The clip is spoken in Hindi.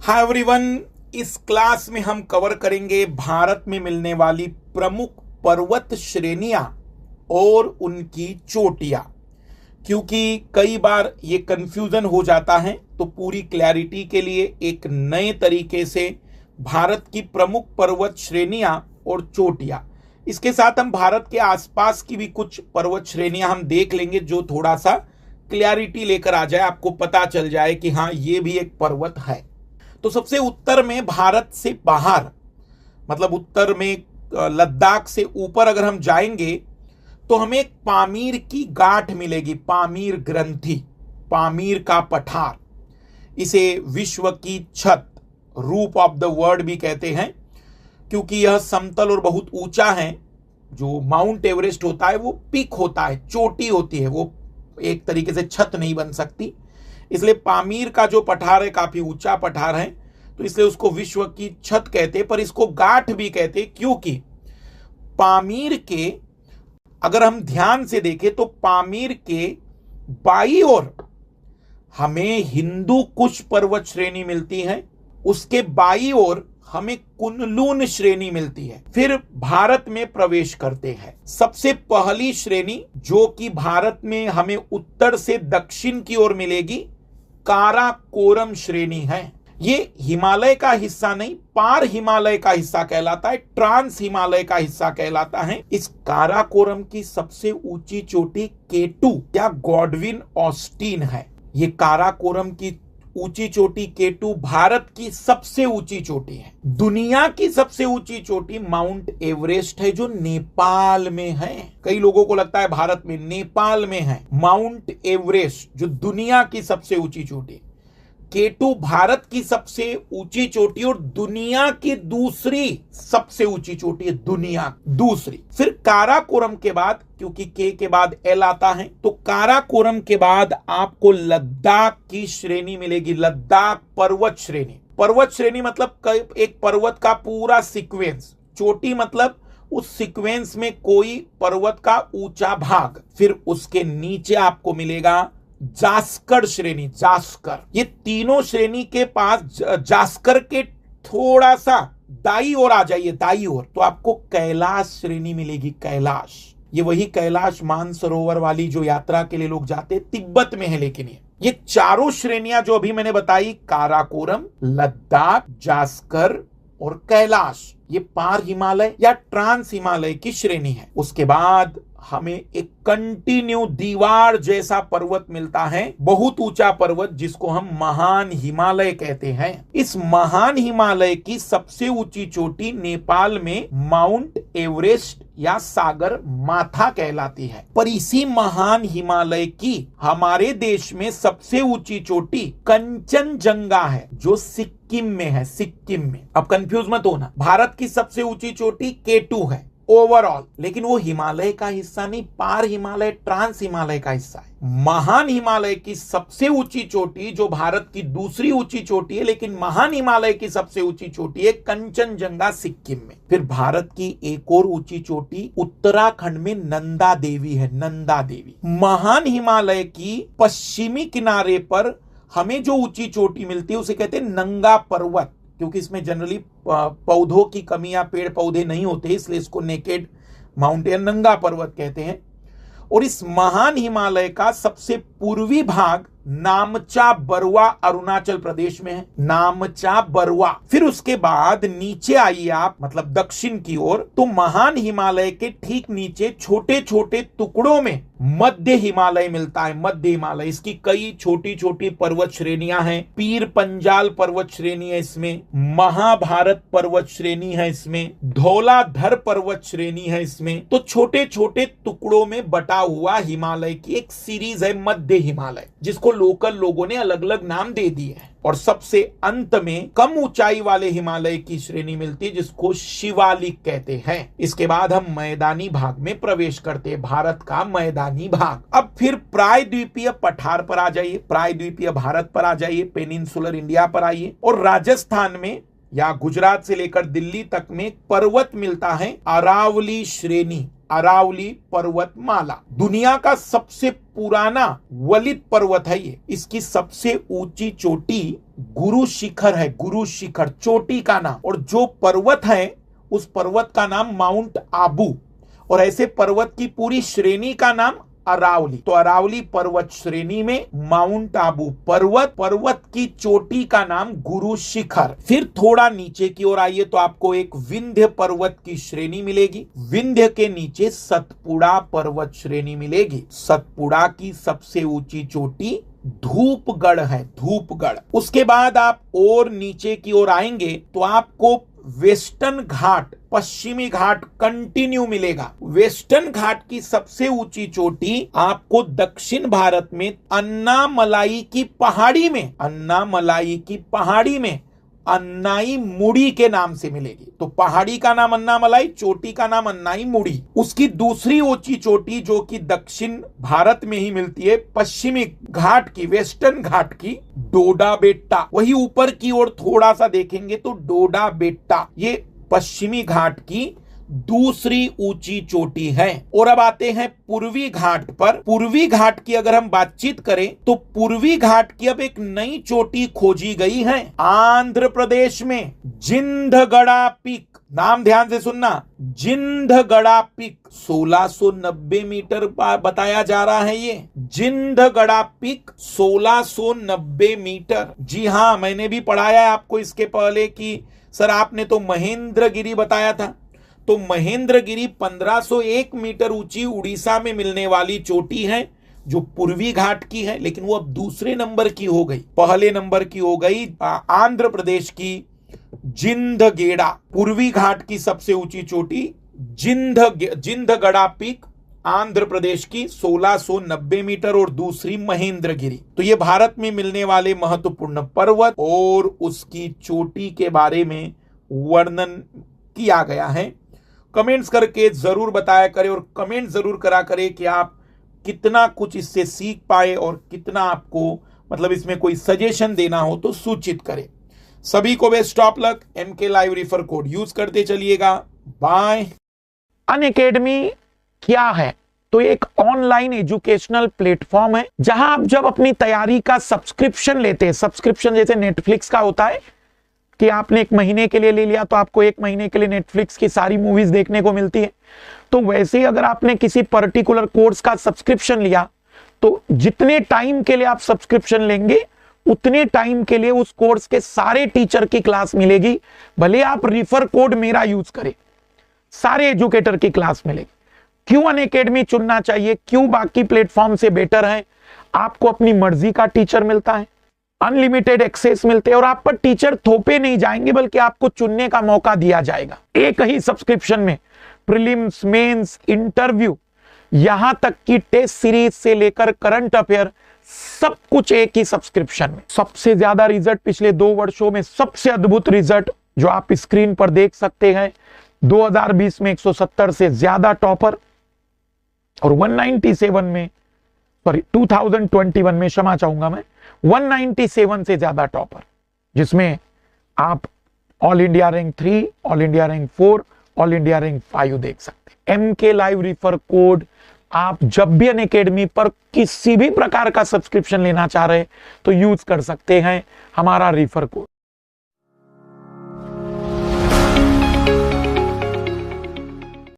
हाय एवरीवन, इस क्लास में हम कवर करेंगे भारत में मिलने वाली प्रमुख पर्वत श्रेणियां और उनकी चोटियां। क्योंकि कई बार ये कंफ्यूजन हो जाता है, तो पूरी क्लैरिटी के लिए एक नए तरीके से भारत की प्रमुख पर्वत श्रेणियां और चोटियां, इसके साथ हम भारत के आसपास की भी कुछ पर्वत श्रेणियां हम देख लेंगे, जो थोड़ा सा क्लैरिटी लेकर आ जाए, आपको पता चल जाए कि हाँ ये भी एक पर्वत है। तो सबसे उत्तर में भारत से बाहर, मतलब उत्तर में लद्दाख से ऊपर अगर हम जाएंगे तो हमें पामीर की गांठ मिलेगी, पामीर ग्रंथि, पामीर का पठार। इसे विश्व की छत, रूप ऑफ द वर्ल्ड भी कहते हैं, क्योंकि यह समतल और बहुत ऊंचा है। जो माउंट एवरेस्ट होता है वो पीक होता है, चोटी होती है, वो एक तरीके से छत नहीं बन सकती। इसलिए पामीर का जो पठार है काफी ऊंचा पठार है, तो इसलिए उसको विश्व की छत कहते हैं, पर इसको गांठ भी कहते हैं। क्योंकि पामीर के, अगर हम ध्यान से देखें तो पामीर के बाईं ओर हमें हिंदू कुश पर्वत श्रेणी मिलती है, उसके बाईं ओर हमें कुनलून श्रेणी मिलती है। फिर भारत में प्रवेश करते हैं। सबसे पहली श्रेणी जो कि भारत में हमें उत्तर से दक्षिण की ओर मिलेगी, काराकोरम श्रेणी है। ये हिमालय का हिस्सा नहीं, पार हिमालय का हिस्सा कहलाता है, ट्रांस हिमालय का हिस्सा कहलाता है। इस काराकोरम की सबसे ऊंची चोटी K2 या गॉडविन ऑस्टिन है। ये काराकोरम की ऊंची चोटी K2 भारत की सबसे ऊंची चोटी है। दुनिया की सबसे ऊंची चोटी माउंट एवरेस्ट है, जो नेपाल में है। कई लोगों को लगता है भारत में, नेपाल में है माउंट एवरेस्ट, जो दुनिया की सबसे ऊंची चोटी। K2 भारत की सबसे ऊंची चोटी और दुनिया की दूसरी सबसे ऊंची चोटी है, दुनिया दूसरी। फिर काराकोरम के बाद, क्योंकि K के बाद L आता है, तो काराकोरम के बाद आपको लद्दाख की श्रेणी मिलेगी, लद्दाख पर्वत श्रेणी। पर्वत श्रेणी मतलब एक पर्वत का पूरा सीक्वेंस, चोटी मतलब उस सीक्वेंस में कोई पर्वत का ऊंचा भाग। फिर उसके नीचे आपको मिलेगा जास्कर श्रेणी, जास्कर। ये तीनों श्रेणी के पास जास्कर के थोड़ा सा दाई ओर आ जाइए, दाई ओर, तो आपको कैलाश श्रेणी मिलेगी, कैलाश। ये वही कैलाश मानसरोवर वाली जो यात्रा के लिए लोग जाते हैं, तिब्बत में है। लेकिन ये चारों श्रेणियां जो अभी मैंने बताई, काराकोरम, लद्दाख, जास्कर और कैलाश, ये पार हिमालय या ट्रांस हिमालय की श्रेणी है। उसके बाद हमें एक कंटिन्यू दीवार जैसा पर्वत मिलता है, बहुत ऊंचा पर्वत, जिसको हम महान हिमालय कहते हैं। इस महान हिमालय की सबसे ऊंची चोटी नेपाल में माउंट एवरेस्ट या सागर माथा कहलाती है। पर इसी महान हिमालय की हमारे देश में सबसे ऊंची चोटी कंचनजंगा है, जो सिक्किम में है, सिक्किम में। अब कंफ्यूज मत होना, भारत की सबसे ऊंची चोटी K2 है ओवरऑल, लेकिन वो हिमालय का हिस्सा नहीं, पार हिमालय, ट्रांस हिमालय का हिस्सा है। महान हिमालय की सबसे ऊंची चोटी, जो भारत की दूसरी ऊंची चोटी है, लेकिन महान हिमालय की सबसे ऊंची चोटी है कंचनजंगा, सिक्किम में। फिर भारत की एक और ऊंची चोटी उत्तराखंड में नंदा देवी है, नंदा देवी। महान हिमालय की पश्चिमी किनारे पर हमें जो ऊंची चोटी मिलती है उसे कहते हैं नंगा पर्वत, क्योंकि इसमें जनरली पौधों की कमी या पेड़ पौधे नहीं होते, इसलिए इसको नेकेड माउंटेन, नंगा पर्वत कहते हैं। और इस महान हिमालय का सबसे पूर्वी भाग नामचा बरुआ अरुणाचल प्रदेश में है, नामचा बरुआ। फिर उसके बाद नीचे आइए आप, मतलब दक्षिण की ओर, तो महान हिमालय के ठीक नीचे छोटे छोटे टुकड़ों में मध्य हिमालय मिलता है, मध्य हिमालय। इसकी कई छोटी छोटी पर्वत श्रेणियां हैं। पीर पंजाल पर्वत श्रेणी है इसमें, महाभारत पर्वत श्रेणी है इसमें, धौलाधर पर्वत श्रेणी है इसमें। तो छोटे छोटे टुकड़ों में बटा हुआ हिमालय की एक सीरीज है, मध्य हिमालय, जिसको लोकल लोगों ने अलग अलग नाम दे दिए हैं। और सबसे अंत में कम ऊंचाई वाले हिमालय की श्रेणी मिलती है, जिसको शिवालिक कहते हैं। इसके बाद हम मैदानी भाग में प्रवेश करते हैं, भारत का मैदानी भाग। अब फिर प्रायद्वीपीय पठार पर आ जाइए, प्रायद्वीपीय भारत पर आ जाइए, पेनिनसुलर इंडिया पर आइए, और राजस्थान में या गुजरात से लेकर दिल्ली तक में पर्वत मिलता है, अरावली श्रेणी, अरावली पर्वतमाला। दुनिया का सबसे पुराना वलित पर्वत है ये। इसकी सबसे ऊंची चोटी गुरु शिखर है, गुरु शिखर चोटी का नाम, और जो पर्वत है उस पर्वत का नाम माउंट आबू, और ऐसे पर्वत की पूरी श्रेणी का नाम अरावली। तो अरावली पर्वत श्रेणी में माउंट आबू पर्वत, पर्वत की चोटी का नाम गुरु शिखर। फिर थोड़ा नीचे की ओर आइए तो आपको एक विंध्य पर्वत की श्रेणी मिलेगी। विंध्य के नीचे सतपुड़ा पर्वत श्रेणी मिलेगी। सतपुड़ा की सबसे ऊंची चोटी धूपगढ़ है, धूपगढ़। उसके बाद आप और नीचे की ओर आएंगे तो आपको वेस्टर्न घाट, पश्चिमी घाट कंटिन्यू मिलेगा। वेस्टर्न घाट की सबसे ऊंची चोटी आपको दक्षिण भारत में अन्नामलाई की पहाड़ी में, अन्नामलाई की पहाड़ी में अन्नाई मुड़ी के नाम से मिलेगी। तो पहाड़ी का नाम अन्नामलाई, चोटी का नाम अन्नाई मुड़ी। उसकी दूसरी ऊंची चोटी जो कि दक्षिण भारत में ही मिलती है, पश्चिमी घाट की, वेस्टर्न घाट की, डोडा बेट्टा। वही ऊपर की ओर थोड़ा सा देखेंगे तो डोडा बेट्टा, ये पश्चिमी घाट की दूसरी ऊंची चोटी है। और अब आते हैं पूर्वी घाट पर। पूर्वी घाट की अगर हम बातचीत करें तो पूर्वी घाट की अब एक नई चोटी खोजी गई है आंध्र प्रदेश में, जिंदगड़ा पीक। नाम ध्यान से सुनना, जिंदगड़ा पीक 1690 मीटर बताया जा रहा है। ये जिंदगड़ा पीक 1690 मीटर। जी हाँ, मैंने भी पढ़ाया है आपको इसके पहले कि सर आपने तो महेंद्रगिरी बताया था। तो महेंद्रगिरी 1501 मीटर ऊंची उड़ीसा में मिलने वाली चोटी है जो पूर्वी घाट की है, लेकिन वो अब दूसरे नंबर की हो गई। पहले नंबर की हो गई आंध्र प्रदेश की जिंदगेड़ा। पूर्वी घाट की सबसे ऊंची चोटी जिंदगड़ा पीक आंध्र प्रदेश की 1690 मीटर और दूसरी महेंद्रगिरी। तो ये भारत में मिलने वाले महत्वपूर्ण पर्वत और उसकी चोटी के बारे में वर्णन किया गया है। कमेंट्स करके जरूर बताया करें और कमेंट जरूर करा करें कि आप कितना कुछ इससे सीख पाए और कितना आपको मतलब इसमें कोई सजेशन देना हो तो सूचित करें। सभी को best of luck. MK live refer code use करते चलिएगा। बाय। अनअकैडमी क्या है? तो एक ऑनलाइन एजुकेशनल प्लेटफॉर्म है जहां आप जब अपनी तैयारी का सब्सक्रिप्शन लेते हैं, सब्सक्रिप्शन जैसे नेटफ्लिक्स का होता है कि आपने 1 महीने के लिए ले लिया तो आपको 1 महीने के लिए नेटफ्लिक्स की सारी मूवीज देखने को मिलती है। तो वैसे ही अगर आपने किसी पर्टिकुलर कोर्स का सब्सक्रिप्शन लिया तो जितने टाइम के लिए आप सब्सक्रिप्शन लेंगे उतने टाइम के लिए उस कोर्स के सारे टीचर की क्लास मिलेगी। भले आप रिफर कोड मेरा यूज करें, सारे एजुकेटर की क्लास मिलेगी। क्यों अनअकैडमी चुनना चाहिए, क्यों बाकी प्लेटफॉर्म से बेटर है? आपको अपनी मर्जी का टीचर मिलता है, अनलिमिटेड एक्सेस मिलते हैं और आप पर टीचर थोपे नहीं जाएंगे बल्कि आपको चुनने का मौका दिया जाएगा। एक ही सब्सक्रिप्शन में प्रीलिम्स, मेंस, इंटरव्यू, यहां तक कि टेस्ट सीरीज से लेकर करंट अफेयर सब कुछ एक ही सब्सक्रिप्शन में। सबसे ज्यादा रिजल्ट पिछले 2 वर्षों में, सबसे अद्भुत रिजल्ट जो आप स्क्रीन पर देख सकते हैं। 2020 में 170 से ज्यादा टॉपर और 197 में, सॉरी 2021 में, क्षमा चाहूंगा मैं, 197 से ज्यादा टॉपर, जिसमें आप all India rank 3, all India rank 4, all India rank 5 देख सकते हैं। MK लाइव रिफर कोड आप जब भी अनअकैडमी पर किसी भी प्रकार का सब्सक्रिप्शन लेना चाह रहे हैं तो यूज कर सकते हैं हमारा रिफर कोड।